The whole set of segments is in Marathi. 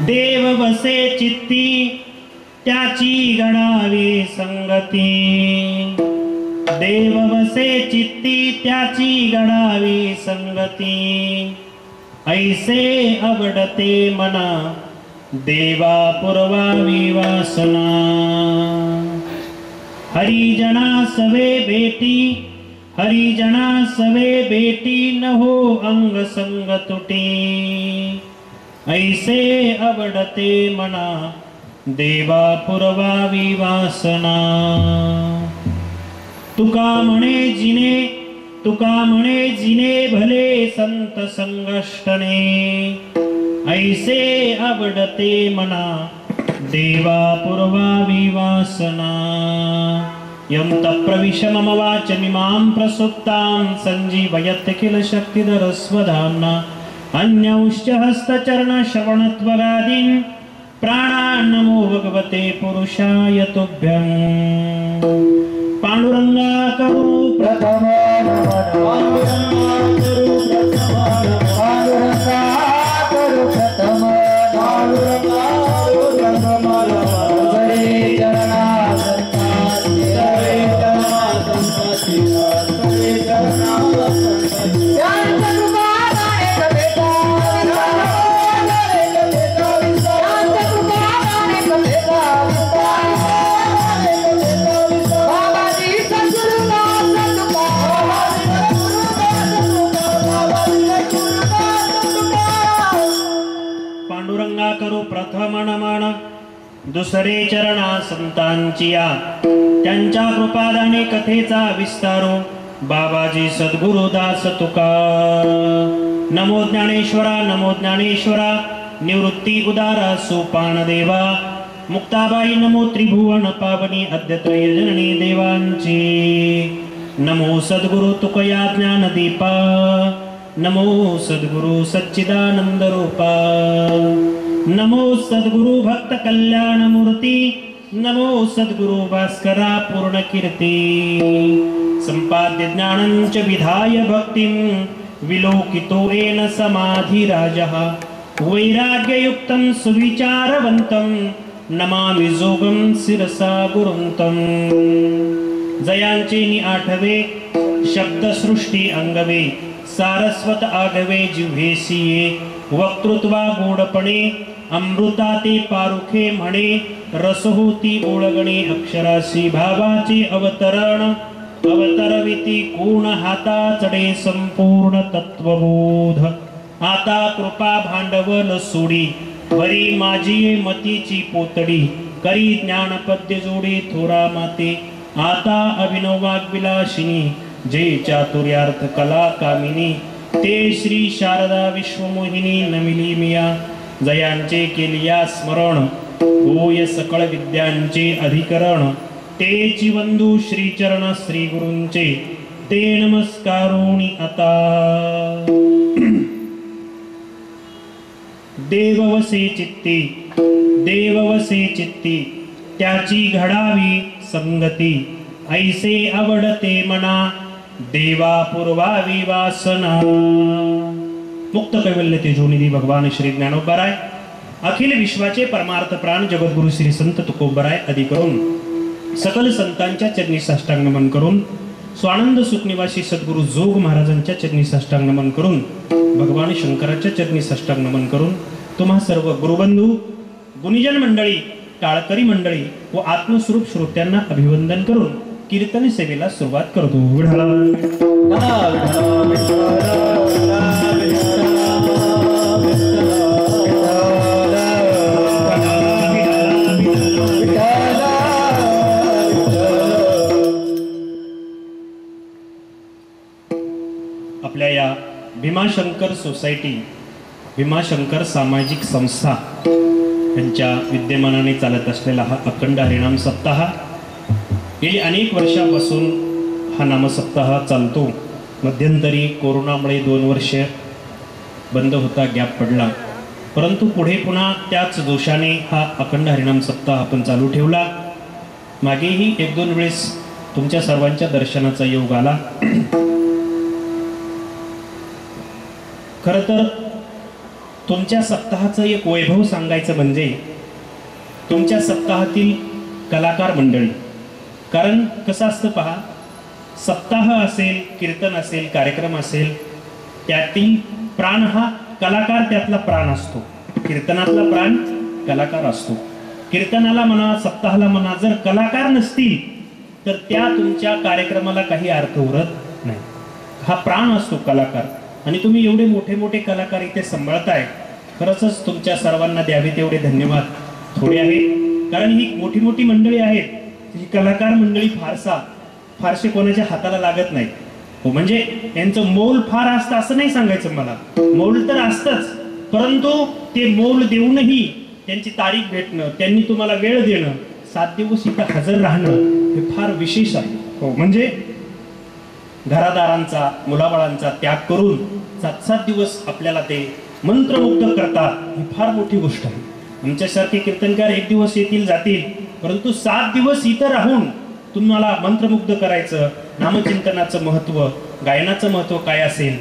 देव बसे चित्ती त्याची घडावी संगती, देव बसे चित्ती त्याची घडावी संगती, ऐसे आवडते मना देवा पुरवावी वासना, हरिजना सवे बेटी, हरिजना सवे बेटी न हो अंग संग तुटी, ऐसे आवडते मना देवा पुरवावी वासना, तुका म्हणे जिने, तुका म्हणे जिने भले संत संगष्टने, ऐसे आवडते मना देवा पुरवावी वासना, यं तप्रविश मम वाचमिमां प्रसुप्तां सञ्जीवयत् किल शक्तिधरस्वधाम्ना, अन्यौश्च हस्तचरण श्रवणत्वगादीन् प्राणान् नमो भगवते पुरुषाय तुभ्यं, पांडुरंगा करू प्रथम नमन, पांडुरंगा करू प्रथम, पांडुरंगा करू प्रथम नमन, हरे चरणा संताची, हरे चरणा संताची, हरे चरणा संताची, पांडुरंगा करू प्रथम नमन, दुसरे चरणा संतांची या, त्यांच्या कृपादाने कथेचा विस्तारो, बाबाजी सद्गुरुदास तुका, नमो ज्ञानेश्वरा, नमो ज्ञानेश्वरा, निवृत्ती उदारा सोपान देवा, मुक्ताबाई नमो त्रिभुवन पावनी अद्यत्रय जननी देवांची, नमो सद्गुरु तुकया ज्ञानदीपा, नमो सद्गुरु सच्चिदानंद रूपा, नमो सद्गुरु भक्त कल्याण मूर्ती, नमो सद्गुरु भास्करा पूर्ण कीर्ती, संपाद्य ज्ञानंच विधाय भक्तिं, विलोकितो येन समाधि राजः, वैराग्ययुक्तं सुविचारवन्तं, नमामि जोगं शिरसा गुरुंतं, जयांचे नि आठवे शब्दसृष्टी अंगवे, सारस्वत आगवे जिव्हेसिये, वक्तृत्वा गोडपणे अमृता ते पारुखे म्हणे, रस होती ओळगणे अक्षरासी भावाचे अवतरण, अवतरविती कोण हाता चढे संपूर्ण तत्वबोध, आता कृपा भांडवल सोडी, बरी माझी मतीची पोतडी, करी ज्ञानपद्य जोडे थोरा माते, आता अभिनव वाग्विलासिनी, जे चातुर्यार्थ कला कामिनी, ते श्री शारदा विश्वमोहिनी नमिली मिया, जयांचे केलिया स्मरण, होय सकळ विद्यांचे अधिकरण, तेची वंदू श्रीचरण श्री गुरूंचे, ते नमस्कारोणी आता, देववसे चित्ती, देववसे चित्ती त्याची घडावी संगती, ऐसे आवडते मना देवा पुरवावी वासना, मुक्त कैवल्य तेजोनिधी भगवान श्री ज्ञानोबराय, अखिल विश्वाचे परमार्थ प्राण जगद्गुरु श्री संत तुकोबराय आदी करून सकल संतांच्या चरणी साष्टांग नमन करून, स्वानंद सुखनिवासी सद्गुरु जोग महाराजांच्या चरणी साष्टांग नमन करून, भगवान शंकराच्या चरणी साष्टांग नमन करून, तुम्हा सर्व गुरुबंधू गुणीजन मंडळी, टाळकरी मंडळी व आत्मस्वरूप श्रोत्यांना अभिवंदन करून कीर्तन सेवेला सुरुवात करतो. आपल्या या भीमाशंकर सोसायटी, भीमाशंकर सामाजिक संस्था यांच्या विद्यमानाने चालत असलेला हा अखंड हरिनाम सप्ताह, गेली अनेक वर्षापासून हा नामसप्ताह चालतो. मध्यंतरी कोरोनामुळे 2 वर्ष बंद होता, गॅप पडला, परंतु पुढे पुन्हा त्याच जोशाने हा अखंड हरिनाम सप्ताह आपण चालू ठेवला. मागेही 1-2 वेळेस तुमच्या सर्वांच्या दर्शनाचा योग आला. खरं तर तुमच्या सप्ताहाचं एक वैभव सांगायचं म्हणजे तुमच्या सप्ताहातील कलाकार मंडळी. कारण कसं असतं पहा, सप्ताह असेल, कीर्तन असेल, कार्यक्रम असेल, त्यातील प्राण हा कलाकार, त्यातला प्राण असतो. कीर्तनातला प्राण कलाकार असतो. कीर्तनाला म्हणा, सप्ताहाला म्हणा, जर कलाकार नसतील तर त्या तुमच्या कार्यक्रमाला काही अर्थ उरत नाही. हा प्राण असतो कलाकार. आणि तुम्ही एवढे मोठे मोठे कलाकार इथे सांभाळताय, खरंच तुमच्या सर्वांना द्यावे तेवढे धन्यवाद थोडे आहेत. कारण ही मोठी मोठी मंडळी आहेत, ही कलाकार मंडळी फारसे कोणाच्या हाताला लागत नाही. हो, म्हणजे यांचं मोल फार असतं असं नाही सांगायचं मला, मोल तर असतंच, परंतु ते मोल देऊनही त्यांची तारीख भेटणं, त्यांनी तुम्हाला वेळ देणं, 7 दिवस इथं हजर राहणं हे फार विशेष आहे. हो, म्हणजे घरादारांचा, मुलाबाळांचा त्याग करून 7-7 दिवस आपल्याला ते मंत्रमुग्ध करतात, ही फार मोठी गोष्ट आहे. आमच्यासारखे कीर्तनकार 1 दिवस येतील जातील, परंतु 7 दिवस इथं राहून तुम्हाला मंत्रमुग्ध करायचं. नामचिंतनाचं महत्व, गायनाचं महत्व काय असेल,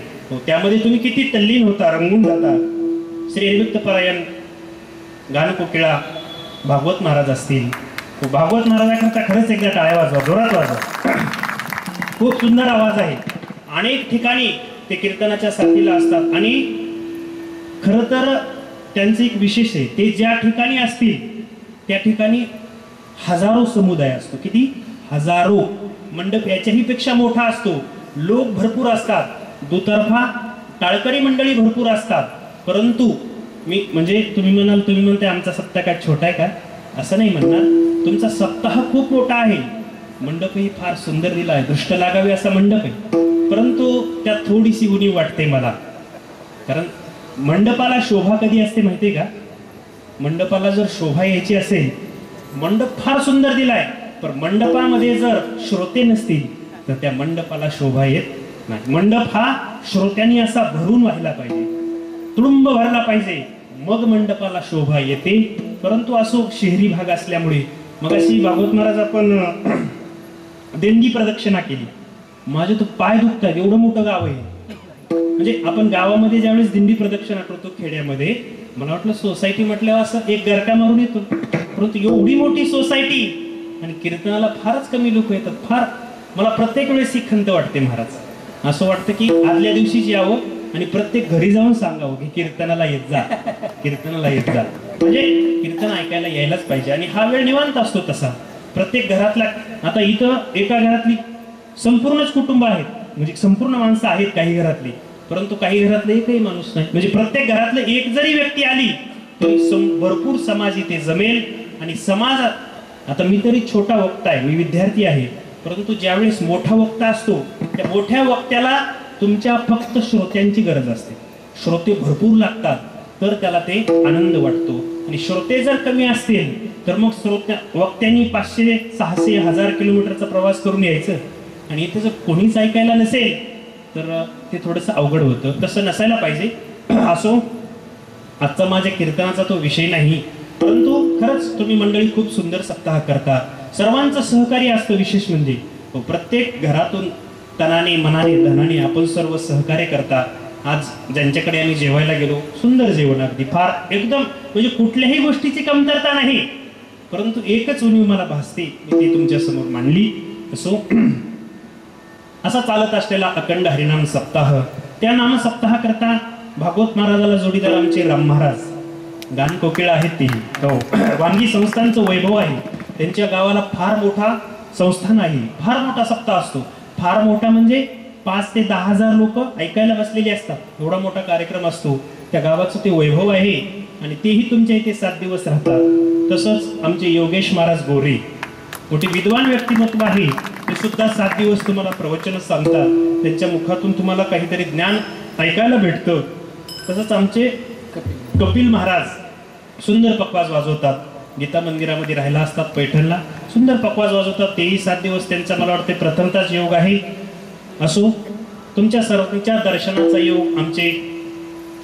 त्यामध्ये तुम्ही किती तल्लीन होता, रंगून जाता. श्री हरिभक्तपरायण गानकोकिळा भागवत महाराज असतील, भागवत महाराजांकरता खरंच एकदा टाळ्या वाजवा, जोरात वाजवा. खूप सुंदर आवाज आहे. अनेक ठिकाणी ते कीर्तनाच्या साथीला असतात आणि खरं तर त्यांचं एक विशेष आहे, ते ज्या ठिकाणी असतील त्या ठिकाणी हजारो समुदाय असतो. किती? हजारो. मंडप याच्याही पेक्षा मोठा असतो. लोक भरपूर असतात, दुतर्फा टाळकरी मंडळी भरपूर असतात. परंतु मी म्हणजे तुम्ही म्हणते आमचा सप्ताह काय छोटा आहे का, असं नाही म्हणणार. तुमचा सप्ताह खूप मोठा आहे. मंडपही फार सुंदर दिला आहे, दृष्ट लागावे असा मंडप आहे. परंतु त्यात थोडीशी उणीव वाटते मला. कारण मंडपाला शोभा कधी असते माहितीये का? मंडपाला जर शोभा यायची असेल, मंडप फार सुंदर दिलाय, पण मंडपामध्ये जर श्रोते नसतील तर त्या मंडपाला शोभा येत नाही. मंडप हा श्रोत्यांनी असा भरून व्हायला पाहिजे, तुडुंब भरला पाहिजे, मग मंडपाला शोभा येते. परंतु असो, शहरी भाग असल्यामुळे मग अशी भागवत महाराज आपण दिंडी प्रदक्षिणा केली, माझे तो पाय दुखतात. एवढं मोठं गाव आहे, म्हणजे आपण गावामध्ये ज्यावेळेस दिंडी प्रदक्षिणा करतो खेड्यामध्ये, मला वाटलं सोसायटी म्हटल्यावर असं एक गरका मारून येतो, परंतु एवढी मोठी सोसायटी आणि कीर्तनाला फारच कमी लोक येतात. फार मला प्रत्येक वेळेस ही खंत वाटते महाराज. असं वाटतं की आदल्या दिवशीच यावं आणि प्रत्येक घरी जाऊन सांगावं की कीर्तनाला येत जा, कीर्तनाला येत जा. म्हणजे कीर्तन ऐकायला यायलाच पाहिजे. आणि हा वेळ निवांत असतो तसा. प्रत्येक घरातला, आता इथं एका घरातली संपूर्णच कुटुंब आहेत, म्हणजे संपूर्ण माणसं आहेत काही घरातली, परंतु काही घरातले एकही माणूस नाही. म्हणजे प्रत्येक घरातलं एक जरी व्यक्ती आली तरी भरपूर समाज इथे जमेल. आणि समाजात, आता मी तरी छोटा वक्ता आहे, मी विद्यार्थी आहे, परंतु ज्यावेळेस मोठा वक्ता असतो त्या मोठ्या वक्त्याला तुमच्या फक्त श्रोत्यांची गरज असते. श्रोते भरपूर लागतात तर त्याला ते आनंद वाटतो. आणि श्रोते जर कमी असतील तर मग वक्त्यांनी 500, 600, 1000 किलोमीटरचा प्रवास करून यायचं आणि इथे जर कोणीच ऐकायला नसेल तर ते थोडंसं अवघड होतं. तसं नसायला पाहिजे. असो, आजचा माझ्या कीर्तनाचा तो विषय नाही, परंतु खरंच तुम्ही मंडळी खूप सुंदर सप्ताह करता. सर्वांचं सहकार्य असतं. विशेष म्हणजे प्रत्येक घरातून तनाने, मनाने, धनाने आपण सर्व सहकार्य करता. आज ज्यांच्याकडे आम्ही जेवायला गेलो, सुंदर जेवण, अगदी फार एकदम, म्हणजे कुठल्याही गोष्टीची कमतरता नाही. परंतु एकच उणीव मला भासते, मी ती तुमच्या समोर मांडली. असो, असा चालत असलेला अखंड हरिनाम सप्ताह, त्या नाम सप्ताह करता भागवत महाराजाला जोडीदार आमचे राम महाराज, गान कोकिळा आहेत ते. हो, वांगी संस्थांचं वैभव आहे. त्यांच्या गावाला फार मोठा संस्थान आहे. फार मोठा सप्ताह असतो. फार मोठा म्हणजे 5 ते 10,000 लोक ऐकायला बसलेली असतात. एवढा मोठा कार्यक्रम असतो. त्या गावाचं ते वैभव आहे आणि तेही तुमच्या इथे 7 दिवस राहतात. तसंच आमचे योगेश महाराज गोरे, मोठी विद्वान व्यक्तिमत्व आहे, ते सुद्धा 7 दिवस तुम्हाला प्रवचन सांगतात. त्यांच्या मुखातून तुम्हाला काहीतरी ज्ञान ऐकायला भेटतं. तसंच आमचे कपिल महाराज सुंदर पखवाज वाजवतात. गीता मंदिरामध्ये राहिला असतात पैठणला, सुंदर पखवाज वाजवतात. तेही 7 दिवस त्यांचा मला वाटते प्रथमताच योग आहे. असो, तुमच्या सर्वांच्या दर्शनाचा योग आमचे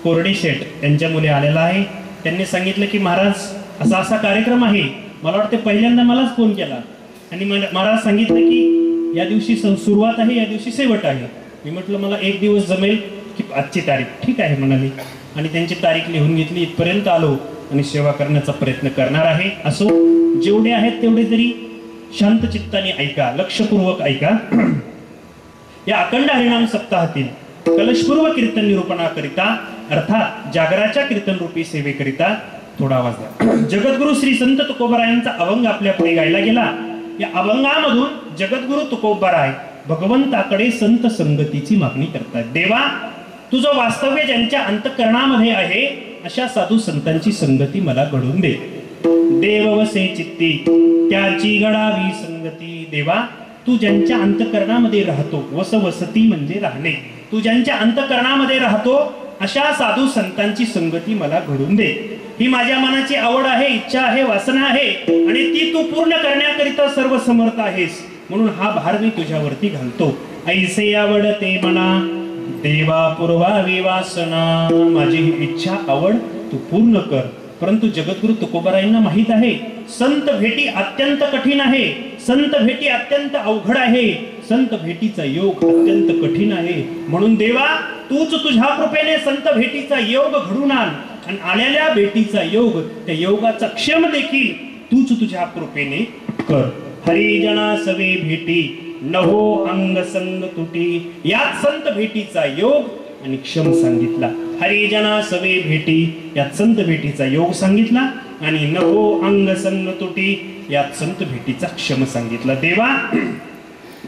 कोरडे शेठ यांच्या मुले आलेला आहे. त्यांनी सांगितलं की महाराज असा असा कार्यक्रम आहे. मला वाटते पहिल्यांदा मलाच फोन केला आणि महाराज सांगितलं की या दिवशी सुरुवात आहे, या दिवशी शेवट आहे. मी म्हटलं मला 1 दिवस जमेल, की आजची तारीख ठीक आहे म्हणाली आणि त्यांची तारीख लिहून घेतली. इथपर्यंत आलो आणि सेवा करण्याचा प्रयत्न करणार आहे. असो, जेवढे आहेत तेवढे तरी शांत चित्ताने ऐका, लक्षपूर्वक ऐका. या अखंड हरिनाम सप्ताहातील कलशपूर्व कीर्तन निरूपणाकरिता अर्थात जागराच्या कीर्तन रूपी सेवेकरिता थोडा आवाज द्या. जगद्गुरु श्री संत तुकोबरायांचा अभंग आपल्या पुढे गायला गेला. या अभंगामधून जगद्गुरु तुकोबराय भगवंताकडे संत संगतीची मागणी करतात. देवा, तुझं वास्तव्य ज्यांच्या अंतःकरणामध्ये आहे अशा साधू संतांची संगती मला घडून दे. देव वसे चित्ती त्याची घडावी संगती. देवा, तू ज्यांच्या अंतःकरणामध्ये राहतो, वसती म्हणजे राहणे, तू ज्यांच्या अंतःकरणामध्ये राहतो अशा साधू संतांची संगती मला घडून दे. ही माझ्या मनाची आवड आहे, इच्छा आहे, वासना आहे आणि ती तू पूर्ण करण्याकरिता सर्व समर्थ आहेस. म्हणून हा भार मी तुझ्यावरती घालतो. ऐसे आवडते मना देवा पुरवावी वासना. माझी ही इच्छा आवड तू पूर्ण कर. परंतु जगद्गुरु तुकोबरायांना माहित आहे संत भेटी अत्यंत कठीण आहे, संत भेटी अत्यंत अवघड आहे, संत भेटीचा योग अत्यंत कठीण आहे. म्हणून देवा, तूच तुझ्या कृपेने संत भेटीचा योग घडून आण आणि आलेल्या भेटीचा योग, त्या योगाचा क्षम देखील तूच तुझ्या कृपेने कर. हरिजना सवे भेटी नहो अंग संग तुटी. यात संत भेटीचा योग आणि क्षम सांगितला. हरिजना सवे भेटी यात संत भेटीचा योग सांगितला आणि नहो अंग संग तुटी यात संत भेटीचा क्षम सांगितला. देवा,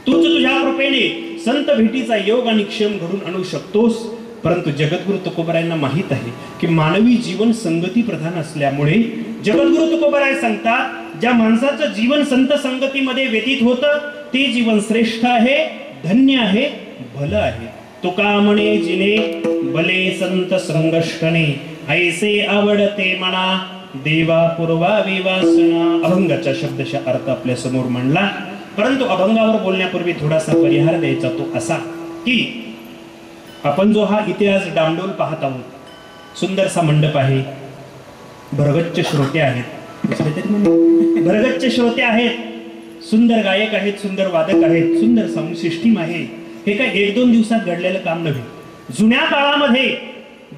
तूच तुझ्या कृपेने संत भेटीचा योग आणि क्षम घडून आणू शकतोस. परंतु जगद्गुरु तुकोबरायांना माहित आहे की मानवी जीवन संगती प्रधान असल्यामुळे जगद्गुरु तुकोबराय सांगतात, ज्या माणसाचं जीवन संत संगतीमध्ये व्यतीत होतं ते जीवन श्रेष्ठ आहे, धन्य आहे, भलं आहे. तुका म्हणे जिने भले संत संगष्टने ऐसे आवडते मना देवा पुरवावी वासना. अभंगाचा शब्दशः अर्थ आपल्या समोर मांडला. परंतु अभंगावर बोलण्यापूर्वी थोडासा परिहार द्यायचा तो असा की आपण जो हा इतिहास डामडोल पाहत आहोत, सुंदरसा मंडप आहे, भरगच्च श्रोते आहेत, भरगच्च श्रोते आहेत, सुंदर गायक आहेत, सुंदर वादक आहेत, सुंदर साऊंड सिस्टीम आहे. हे काय एक दोन दिवसात घडलेलं काम नव्हे. जुन्या काळामध्ये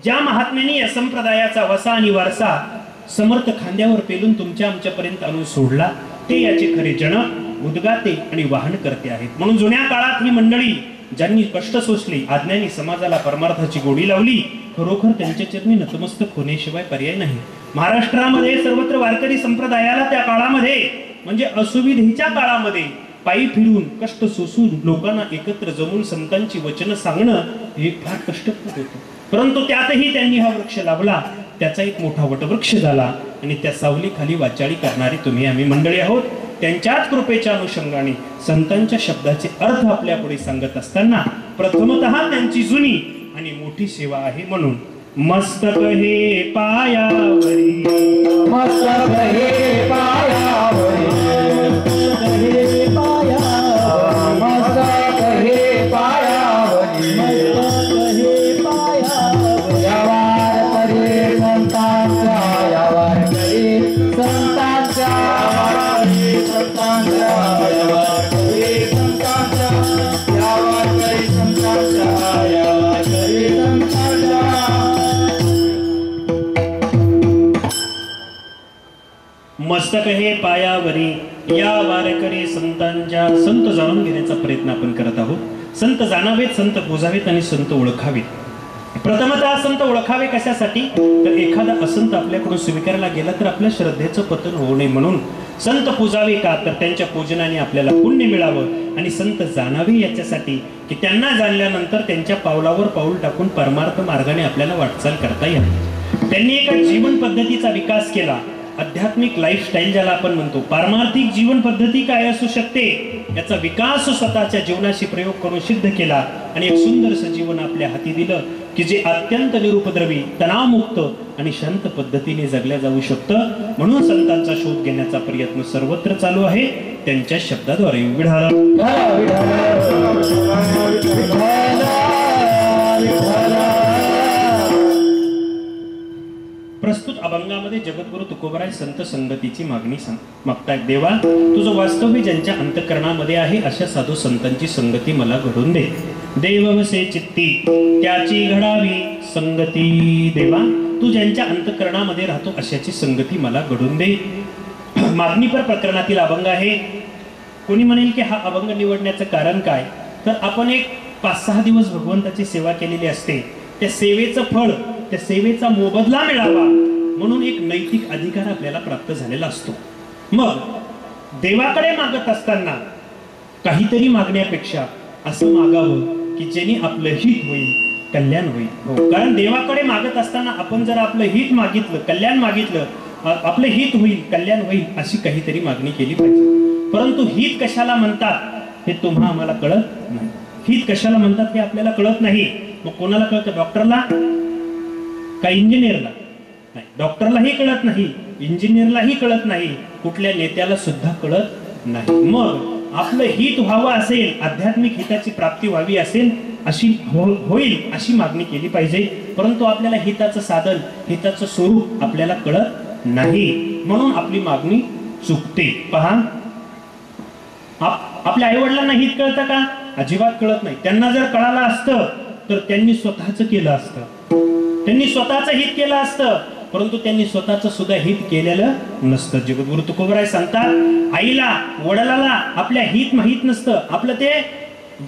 ज्या महात्म्यांनी या संप्रदायाचा वसा आणि वारसा समर्थ खांद्यावर पेलून तुमच्या आमच्यापर्यंत आणून सोडला, ते याचे खरे जनक, उद्गाते आणि वाहन करते आहेत. म्हणून जुन्या काळात ही मंडळी ज्यांनी कष्ट सोसले, आज्ञानी समाजाला परमार्थाची गोडी लावली, खरोखर त्यांच्या चरणी नतमस्तक होण्याशिवाय पर्याय नाही. महाराष्ट्रामध्ये सर्वत्र वारकरी संप्रदायाला त्या काळामध्ये म्हणजे असुविधेच्या काळामध्ये पायी फिरून कष्ट सोसून लोकांना एकत्र जमून संतांची वचन सांगणं हे फार कष्टप्रद होतं. परंतु त्यातही त्यांनी हा वृक्ष लाभला, त्याचा एक मोठा वटवृक्ष झाला आणि त्या सावलीखाली वाचाळी करणारी तुम्ही आम्ही मंडळी आहोत. त्यांच्याच कृपेच्या अनुषंगाने संतांच्या शब्दाचे अर्थ आपल्या पुढे सांगत असताना प्रथमतः त्यांची जुनी आणि मोठी सेवा आहे. म्हणून मस्तक हे पायावरी, मस्तक हे पायावरी, मस्तक हे पायावरी, मस्तक हे पायावरी, मस्तक हे पायावरी. यावार करे संतांचा, यावार करे संतांचा, यावार करे संतांचा, यावार करे संतांचा, यावार करे संतांचा, यावार करे संतांचा. मस्तक हे पायावरी या वारकरी संतांच्या. संत जाणून घेण्याचा प्रयत्न आपण करत आहोत. संत जाणावेत, संत पूजावेत आणि संत ओळखावेत. प्रथमतः संत ओळखावे कशासाठी, तर एखादा असंत आपल्याकडून स्वीकारला गेला तर आपल्या श्रद्धेचं पतन होऊ नये म्हणून. संत पूजावे का, तर त्यांच्या पूजनाने आपल्याला पुण्य मिळावं. आणि संत जाणावे याच्यासाठी की त्यांना जाणल्यानंतर त्यांच्या पावलावर पाऊल टाकून परमार्थ मार्गाने आपल्याला वाटचाल करता यावी. त्यांनी एका जीवन पद्धतीचा विकास केला. आध्यात्मिक लाईफस्टाईल ज्याला आपण म्हणतो, पारमार्थिक जीवन पद्धती काय असू शकते याचा विकास स्वतःच्या जीवनाशी प्रयोग करून सिद्ध केला आणि एक सुंदरसं जीवन आपल्या हाती दिलं की जे अत्यंत निरुपद्रवी, तणावमुक्त आणि शांत पद्धतीने जगल्या जाऊ शकतं. म्हणून संतांचा शोध घेण्याचा प्रयत्न सर्वत्र चालू आहे. त्यांच्या शब्दाद्वारे विढाला प्रस्तुत अभंगामध्ये जगद्गुरु तुकोबराय संत संगतीची मागणी मागतायत. देवा, तुझं वास्तव्य ज्यांच्या अंतःकरणामध्ये आहे अशा साधू संतांची संगती मला घडून दे. देववसे चित्ती त्याची घडावी संगती. देवा तू ज्यांच्या अंतःकरणामध्ये राहतो अशाची संगती मला घडून दे. मागणीपर प्रकरणातील अभंग आहे. कोणी म्हणेल की हा अभंग निवडण्याचं कारण काय, तर आपण एक 5-6 दिवस भगवंताची सेवा केलेली असते. त्या सेवेचं फळ, त्या सेवेचा मोबदला मिळावा म्हणून एक नैतिक अधिकार आपल्याला प्राप्त झालेला असतो. मग देवाकडे मागत असताना काहीतरी मागण्यापेक्षा असं मागावं की ज्याने आपलं हित होईल, कल्याण होईल. कारण देवाकडे मागत असताना आपण जर आपलं हित मागितलं, कल्याण मागितलं, आपलं हित होईल, कल्याण होईल अशी काहीतरी मागणी केली पाहिजे. परंतु हित कशाला म्हणतात हे तुम्हा आम्हाला कळत नाही. हित कशाला म्हणतात हे आपल्याला कळत नाही. मग कोणाला कळतं? डॉक्टरला का इंजिनियरला? नाही, डॉक्टरलाही कळत नाही, इंजिनियरलाही कळत नाही, कुठल्या नेत्याला सुद्धा कळत नाही. मग आपलं हित व्हावं असेल, आध्यात्मिक हिताची प्राप्ती व्हावी असेल, अशी होईल अशी मागणी केली पाहिजे. परंतु आपल्याला हिताचं साधन, हिताचं स्वरूप आपल्याला कळत नाही, म्हणून आपली मागणी चुकते. पहा, आपल्या आई वडिलांना हित कळतं का? अजिबात कळत नाही. त्यांना जर कळालं असतं तर त्यांनी स्वतःच केलं असतं, त्यांनी स्वतःचं हित केलं असतं, परंतु त्यांनी स्वतःचं सुद्धा हित केलेलं नसतं. जगद्गुरु तुकोबराय सांगतात, आईला वडिलाला आपल्या हित माहित नसतं. आपलं ते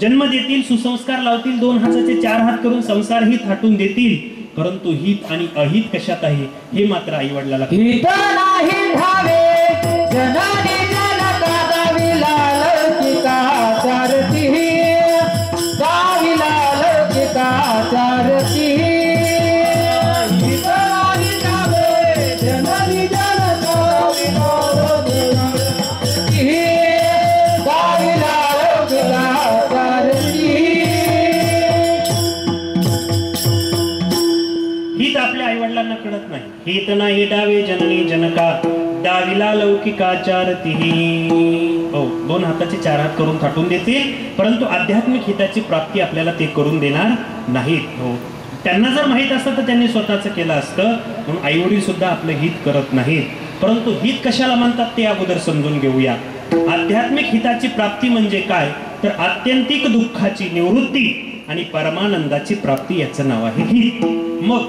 जन्म देतील, सुसंस्कार लावतील, 2 हाताचे 4 हात करून संसार हित हटून देतील, परंतु हित आणि अहित कशात आहे हे मात्र आई वडिलाला हित नाही ठावे जननी जनका दाविला लौकिका चारती, दाविला लौकिका चारती. हित नाही ठावे जननी जनका दाविला लौकिका चारती. हित आपल्या आई वडिलांना कळत नाही. हित नाही डावे जननी जनका दाविला लौकिकाचारती. हो, 2 हाताचे 4 हात करून थाटून देतील, परंतु आध्यात्मिक हिताची प्राप्ती आपल्याला ते करून देणार नाहीत. हो, त्यांना जर माहित असतं तर त्यांनी स्वतःच केलं असतं. म्हणून आई वडील सुद्धा आपलं हित करत नाहीत. परंतु हित कशाला म्हणतात ते अगोदर समजून घेऊया. आध्यात्मिक हिताची प्राप्ती म्हणजे काय, तर आत्यंतिक दुःखाची निवृत्ती आणि परमानंदाची प्राप्ती याचं नाव आहे हित. मग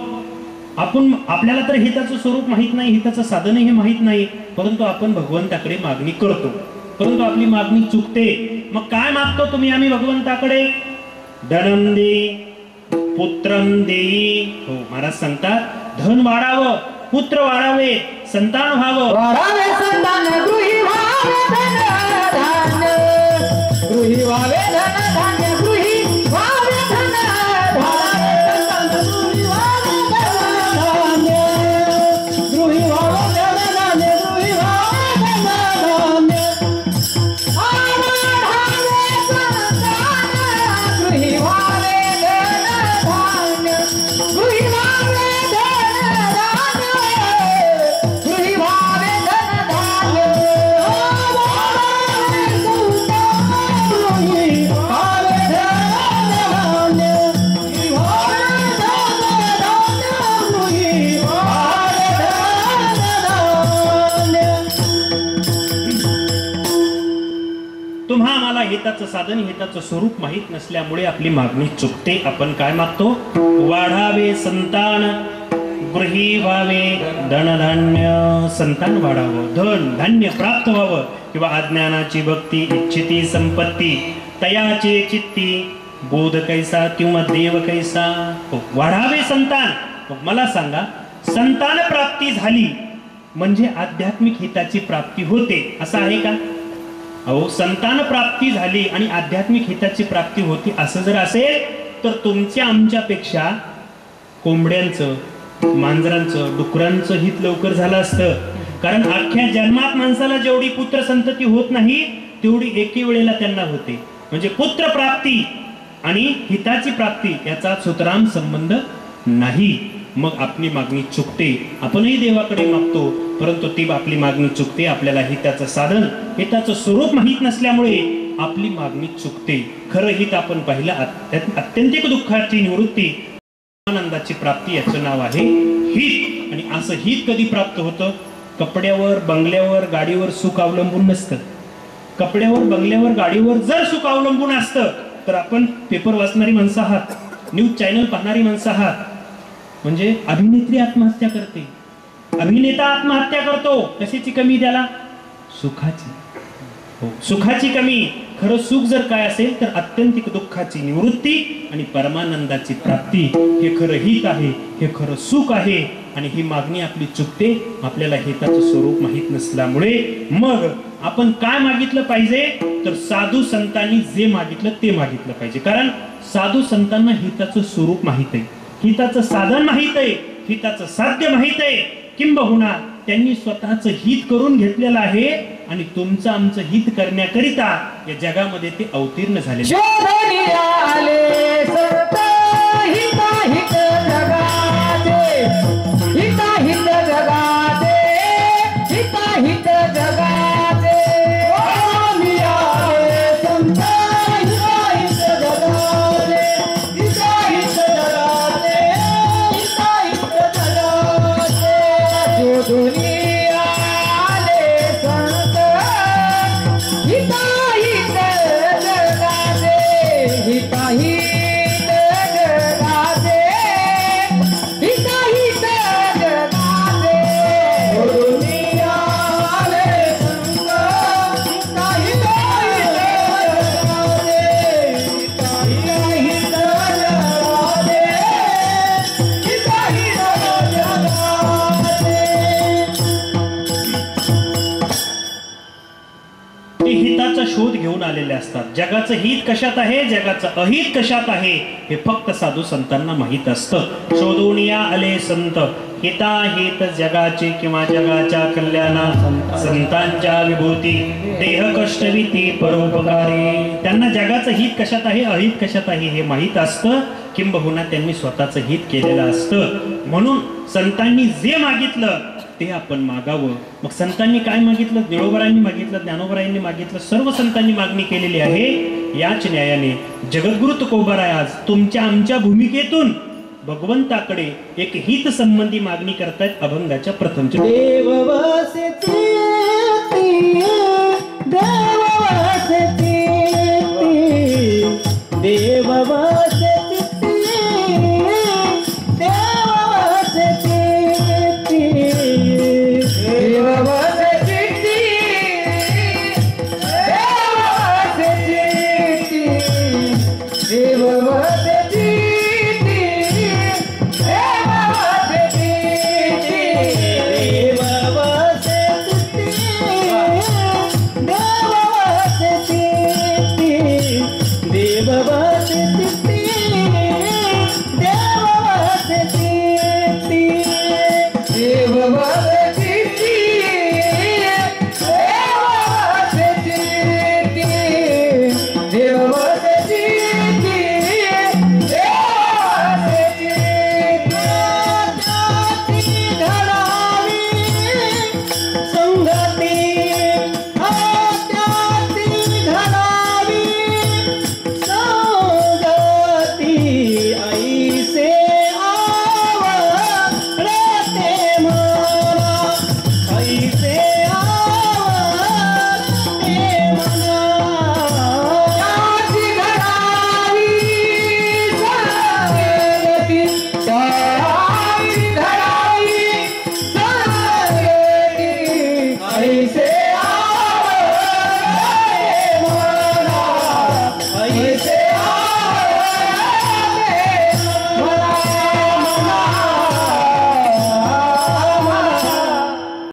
आपल्याला तर हिताचं स्वरूप माहित नाही, हिताचं साधनही माहित नाही, परंतु आपण भगवंताकडे मागणी करतो, परंतु आपली मागणी चुकते. मग काय मागतो तुम्ही आम्ही भगवंताकडे? धनम दे, पुत्रम देई. हो, महाराज सांगतात, धन वाढावं, पुत्र वाढावे, संतान व्हावं. वाढावे संतान, गृही व्हावे धन धान्य, गृही व्हावे धन धान्य, गृही व्हावे धन धान्य, गृही व्हावे धन धान्य, गृही व्हावे धन धान्य, गृही व्हावे धन धान्य. वाढावे संतान, गृही व्हावे धन धान्य, गृही व्हावे धन धान्य, गृही व्हावे धन धान्य. तुम्हा आम्हाला हिताचं साधन, हिताचं स्वरूप माहित नसल्यामुळे आपली मागणी चुकते. आपण काय मागतो? वाढावे संतान, गृही व्हावे धनधान्य. संतान वाढावं, धन धान्य प्राप्त व्हावं, किंवा अज्ञानाची भक्ती, इच्छिती संपत्ती, तयाचे चित्ती, बोध कैसा किंवा देव कैसा. वाढावे संतान. मला सांगा, संतान प्राप्ती झाली म्हणजे आध्यात्मिक हिताची प्राप्ती होते असं आहे का? अहो, संतान प्राप्ती झाली आणि आध्यात्मिक हिताची प्राप्ती होती असं जर असेल तर तुमच्या आमच्यापेक्षा कोंबड्यांचं, मांजरांचं, डुकरांचं हित लवकर झालं असतं. कारण अख्ख्या जन्मात माणसाला जेवढी पुत्र संतती होत नाही तेवढी एके वेळेला त्यांना होते. म्हणजे पुत्र प्राप्ती आणि हिताची प्राप्ती याचा सुतराम संबंध नाही. मग आपली मागणी चुकते. आपणही देवाकडे मागतो, परंतु ती आपली मागणी चुकते. आपल्याला हिताचं साधन, हिताचं स्वरूप माहीत नसल्यामुळे आपली मागणी चुकते. खरं हित आपण पाहिलं, आत्यंतिक दुःखाची निवृत्ती, आनंदाची प्राप्ती याचं नाव आहे हित. आणि असं हित कधी प्राप्त होतं? कपड्यावर, बंगल्यावर, गाडीवर सुख अवलंबून नसतं. कपड्यावर, बंगल्यावर, गाडीवर जर सुख अवलंबून असतं तर आपण पेपर वाचणारी माणसं आहात, न्यूज चॅनल पाहणारी माणसं आहात. म्हणजे अभिनेत्री आत्महत्या करते, अभिनेता आत्महत्या करतो. कशाची कमी त्याला? सुखाची. हो, सुखाची कमी. खरं सुख जर काय असेल तर आत्यंतिक दुःखाची निवृत्ती आणि परमानंदाची प्राप्ती. हे खरं हित आहे, हे खरं सुख आहे. आणि ही मागणी आपली चुकते, आपल्याला हिताचं स्वरूप माहीत नसल्यामुळे. मग आपण काय मागितलं पाहिजे? तर साधू संतांनी जे मागितलं ते मागितलं पाहिजे. कारण साधू संतांना हिताचं स्वरूप माहित आहे, हिताचं साधन माहित आहे, हिताचं साध्य माहित आहे. किंबहुना त्यांनी स्वतःचं हित करून घेतलेलं आहे आणि तुमचं आमचं हित करण्याकरिता या जगामध्ये ते अवतीर्ण झाले. शोधनी आले संत हिताहित जगाचे, हिताहित जगाचे, हिताहित जगाचे. शोधनी आले संत हिताहित जगाचे, हिताहित जगाचे, हिताहित जगाचे. शोधनी आले संत हिताहित जगाचे, हिताहित जगाचे, हिताहित जगाचे. शोधनी आले संत हिताहित जगाचे, हिताहित जगाचे, हिताहित जगाचे. ते हिताचा शोध घेऊन आलेले असतात. जगाचं हित कशात आहे, जगाचं अहित कशात आहे, हे फक्त साधू संतांना माहीत असतं. शोधून या आले संत हिताहित जगाचे किंवा जगाच्या कल्याणा, संतांच्या विभूती देह कष्टविती परोपकारी. त्यांना जगाचं हित कशात आहे, अहित कशात आहे हे माहीत असतं. किंबहुना त्यांनी स्वतःचं हित केलेलं असतं. म्हणून संतांनी जे मागितलं ते आपण मागावं. मग संतांनी काय मागितलं? निळोबरायांनी मागितलं, ज्ञानोबरायांनी मागितलं, सर्व संतांनी मागणी केलेली आहे. याच न्यायाने जगद्गुरु तुकोबाराय आज तुमच्या आमच्या भूमिकेतून भगवंताकडे एक हित संबंधी मागणी करतायत. अभंगाच्या प्रथमच्या देव वसते